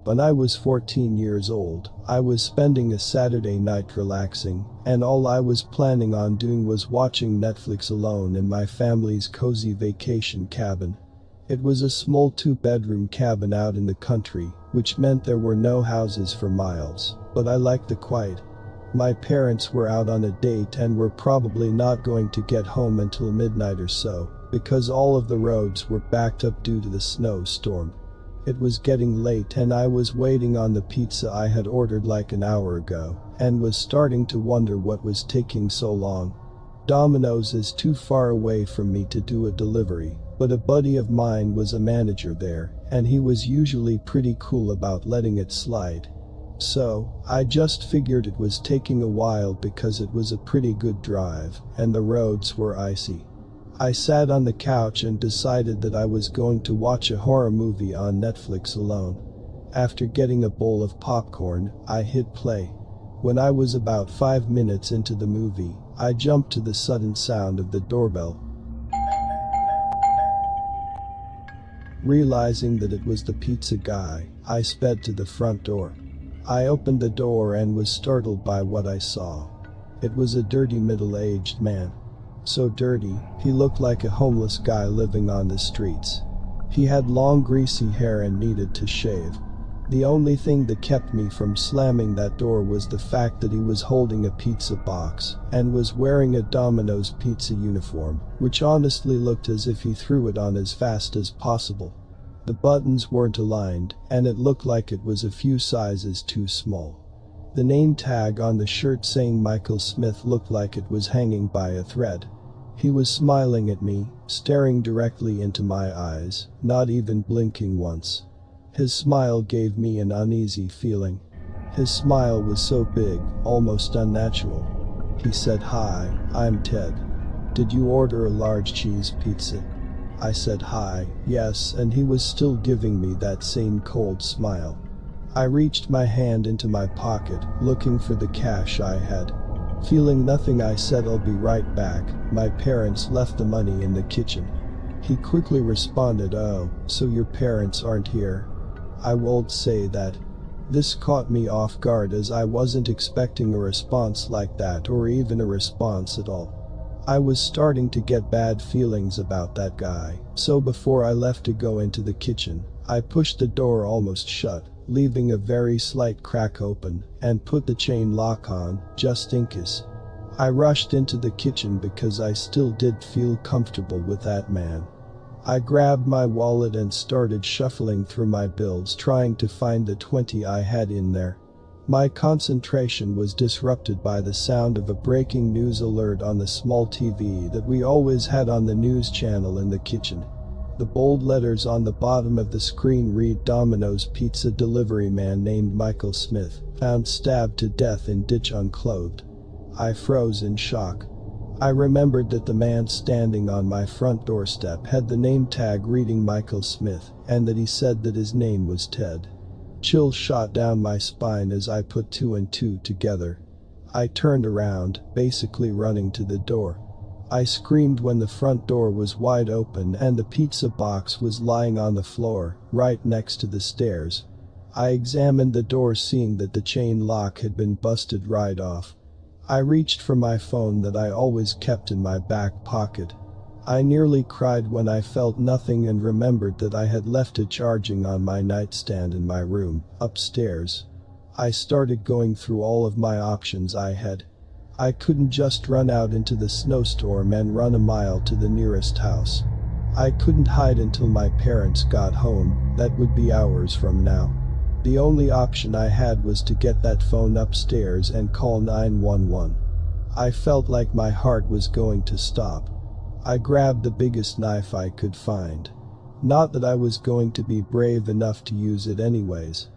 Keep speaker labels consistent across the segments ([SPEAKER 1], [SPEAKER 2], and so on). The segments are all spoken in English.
[SPEAKER 1] When I was 14 years old, I was spending a Saturday night relaxing, and all I was planning on doing was watching Netflix alone in my family's cozy vacation cabin. It was a small 2-bedroom cabin out in the country, which meant there were no houses for miles, but I liked the quiet. My parents were out on a date and were probably not going to get home until midnight or so, because all of the roads were backed up due to the snowstorm. It was getting late and I was waiting on the pizza I had ordered like an hour ago, and was starting to wonder what was taking so long. Domino's is too far away from me to do a delivery, but a buddy of mine was a manager there, and he was usually pretty cool about letting it slide. So, I just figured it was taking a while because it was a pretty good drive, and the roads were icy. I sat on the couch and decided that I was going to watch a horror movie on Netflix alone. After getting a bowl of popcorn, I hit play. When I was about 5 minutes into the movie, I jumped to the sudden sound of the doorbell. Realizing that it was the pizza guy, I sped to the front door. I opened the door and was startled by what I saw. It was a dirty middle-aged man. So dirty, he looked like a homeless guy living on the streets. He had long greasy hair and needed to shave. The only thing that kept me from slamming that door was the fact that he was holding a pizza box and was wearing a Domino's pizza uniform, which honestly looked as if he threw it on as fast as possible. The buttons weren't aligned, and it looked like it was a few sizes too small. The name tag on the shirt saying Michael Smith looked like it was hanging by a thread. He was smiling at me, staring directly into my eyes, not even blinking once. His smile gave me an uneasy feeling. His smile was so big, almost unnatural. He said, "Hi, I'm Ted. Did you order a large cheese pizza?" I said hi, yes, and he was still giving me that same cold smile. I reached my hand into my pocket, looking for the cash I had. Feeling nothing, I said, "I'll be right back. My parents left the money in the kitchen." He quickly responded, "Oh, so your parents aren't here?" I won't say that. This caught me off guard as I wasn't expecting a response like that, or even a response at all. I was starting to get bad feelings about that guy, so before I left to go into the kitchen, I pushed the door almost shut, leaving a very slight crack open, and put the chain lock on, just in case. I rushed into the kitchen because I still did feel comfortable with that man. I grabbed my wallet and started shuffling through my bills, trying to find the 20 I had in there. My concentration was disrupted by the sound of a breaking news alert on the small TV that we always had on the news channel in the kitchen. The bold letters on the bottom of the screen read, "Domino's pizza delivery man named Michael Smith, found stabbed to death in ditch unclothed." I froze in shock. I remembered that the man standing on my front doorstep had the name tag reading Michael Smith, and that he said that his name was Ted. Chills shot down my spine as I put 2 and 2 together. I turned around, basically running to the door. I screamed when the front door was wide open and the pizza box was lying on the floor, right next to the stairs. I examined the door, seeing that the chain lock had been busted right off. I reached for my phone that I always kept in my back pocket. I nearly cried when I felt nothing and remembered that I had left it charging on my nightstand in my room, upstairs. I started going through all of my options I had. I couldn't just run out into the snowstorm and run a mile to the nearest house. I couldn't hide until my parents got home, that would be hours from now. The only option I had was to get that phone upstairs and call 911. I felt like my heart was going to stop. I grabbed the biggest knife I could find. Not that I was going to be brave enough to use it anyways.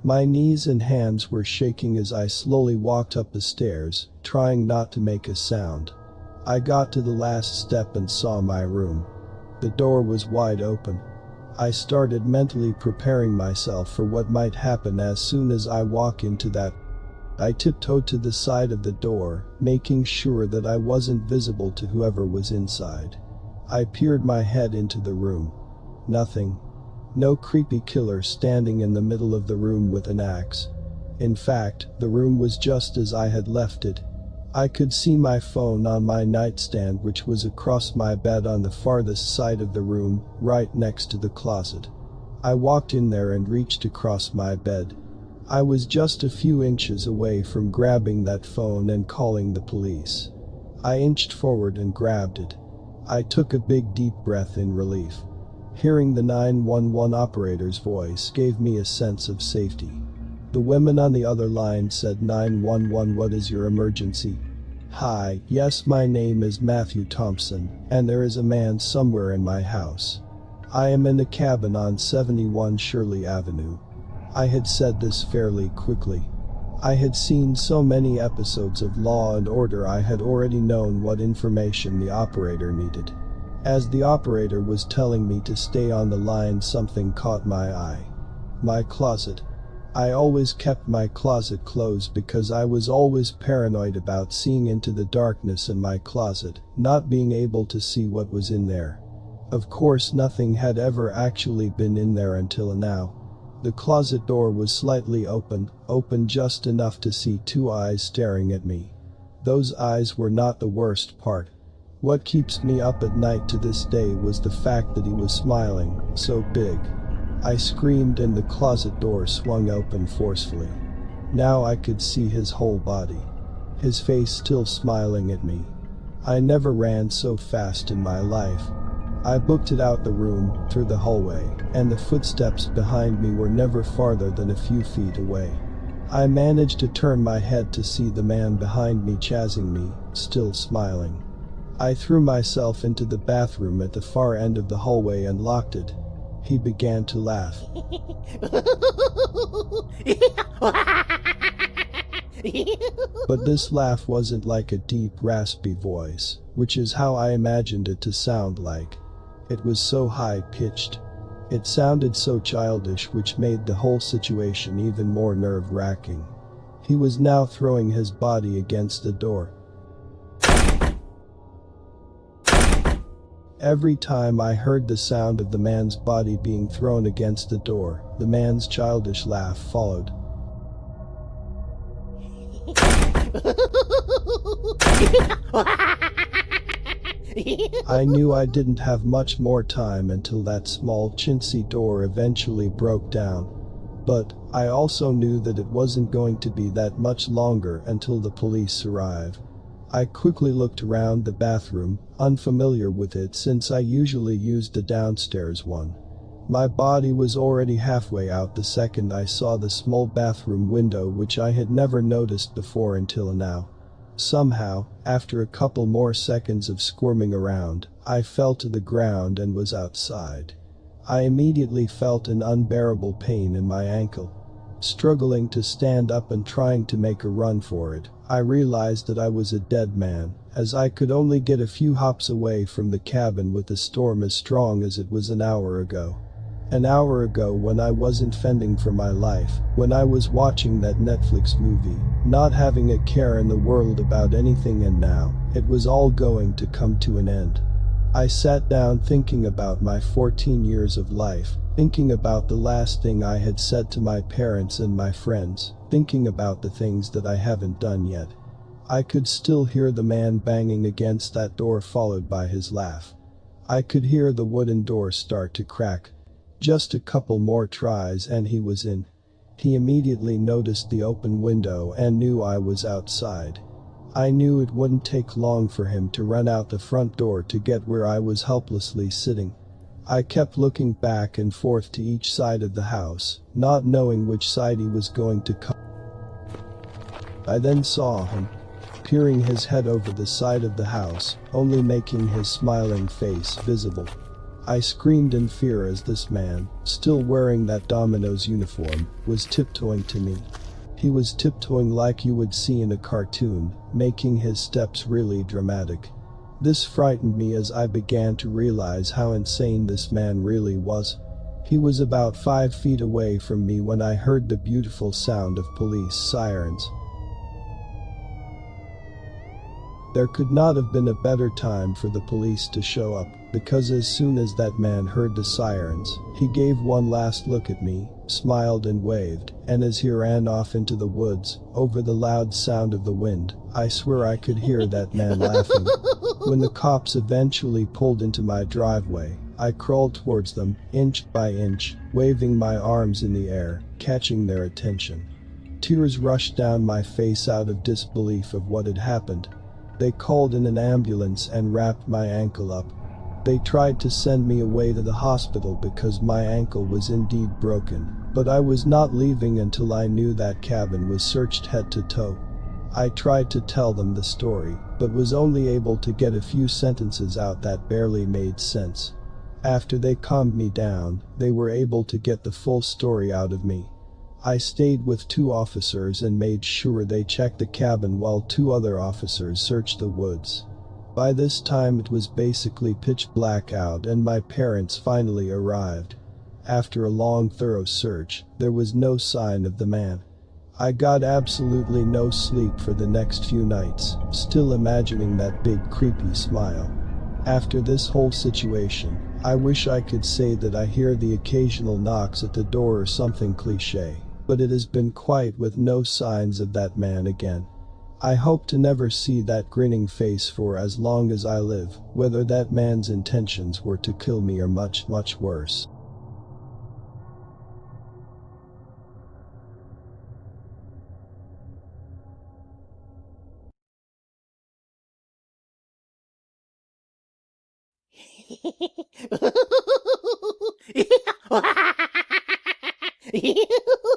[SPEAKER 1] My knees and hands were shaking as I slowly walked up the stairs, trying not to make a sound. I got to the last step and saw my room. The door was wide open. I started mentally preparing myself for what might happen as soon as I walk into that. I tiptoed to the side of the door, making sure that I wasn't visible to whoever was inside. I peered my head into the room. Nothing. No creepy killer standing in the middle of the room with an axe. In fact, the room was just as I had left it. I could see my phone on my nightstand, which was across my bed on the farthest side of the room, right next to the closet. I walked in there and reached across my bed. I was just a few inches away from grabbing that phone and calling the police. I inched forward and grabbed it. I took a big deep breath in relief. Hearing the 911 operator's voice gave me a sense of safety. The woman on the other line said, "911, what is your emergency?" "Hi, yes, my name is Matthew Thompson, and there is a man somewhere in my house. I am in a cabin on 71 Shirley Avenue." I had said this fairly quickly. I had seen so many episodes of Law and Order, I had already known what information the operator needed. As the operator was telling me to stay on the line, something caught my eye. My closet. I always kept my closet closed because I was always paranoid about seeing into the darkness in my closet, not being able to see what was in there. Of course, nothing had ever actually been in there until now. The closet door was slightly open just enough to see two eyes staring at me. Those eyes were not the worst part. What keeps me up at night to this day was the fact that he was smiling, so big. I screamed and the closet door swung open forcefully. Now I could see his whole body. His face still smiling at me. I never ran so fast in my life. I booked it out the room, through the hallway, and the footsteps behind me were never farther than a few feet away. I managed to turn my head to see the man behind me chasing me, still smiling. I threw myself into the bathroom at the far end of the hallway and locked it. He began to laugh. But this laugh wasn't like a deep, raspy voice, which is how I imagined it to sound like. It was so high-pitched. It sounded so childish, which made the whole situation even more nerve-wracking. He was now throwing his body against the door. Every time I heard the sound of the man's body being thrown against the door, the man's childish laugh followed. I knew I didn't have much more time until that small chintzy door eventually broke down. But I also knew that it wasn't going to be that much longer until the police arrived. I quickly looked around the bathroom, unfamiliar with it since I usually used the downstairs one. My body was already halfway out the second I saw the small bathroom window, which I had never noticed before until now. Somehow, after a couple more seconds of squirming around, I fell to the ground and was outside. I immediately felt an unbearable pain in my ankle. Struggling to stand up and trying to make a run for it, I realized that I was a dead man, as I could only get a few hops away from the cabin with a storm as strong as it was an hour ago. An hour ago, when I wasn't fending for my life, when I was watching that Netflix movie, not having a care in the world about anything, and now, it was all going to come to an end. I sat down thinking about my 14 years of life, thinking about the last thing I had said to my parents and my friends, thinking about the things that I haven't done yet. I could still hear the man banging against that door, followed by his laugh. I could hear the wooden door start to crack. Just a couple more tries and he was in. He immediately noticed the open window and knew I was outside. I knew it wouldn't take long for him to run out the front door to get where I was helplessly sitting. I kept looking back and forth to each side of the house, not knowing which side he was going to come. I then saw him, peering his head over the side of the house, only making his smiling face visible. I screamed in fear as this man, still wearing that Domino's uniform, was tiptoeing to me. He was tiptoeing like you would see in a cartoon, making his steps really dramatic. This frightened me as I began to realize how insane this man really was. He was about 5 feet away from me when I heard the beautiful sound of police sirens. There could not have been a better time for the police to show up, because as soon as that man heard the sirens, he gave one last look at me, smiled and waved, and as he ran off into the woods, over the loud sound of the wind, I swear I could hear that man laughing. When the cops eventually pulled into my driveway, I crawled towards them, inch by inch, waving my arms in the air, catching their attention. Tears rushed down my face out of disbelief of what had happened. They called in an ambulance and wrapped my ankle up. They tried to send me away to the hospital because my ankle was indeed broken, but I was not leaving until I knew that cabin was searched head to toe. I tried to tell them the story, but was only able to get a few sentences out that barely made sense. After they calmed me down, they were able to get the full story out of me. I stayed with 2 officers and made sure they checked the cabin while 2 other officers searched the woods. By this time it was basically pitch black out and my parents finally arrived. After a long thorough search, there was no sign of the man. I got absolutely no sleep for the next few nights, still imagining that big creepy smile. After this whole situation, I wish I could say that I hear the occasional knocks at the door or something cliché, but it has been quiet with no signs of that man again. I hope to never see that grinning face for as long as I live, whether that man's intentions were to kill me or much, much worse.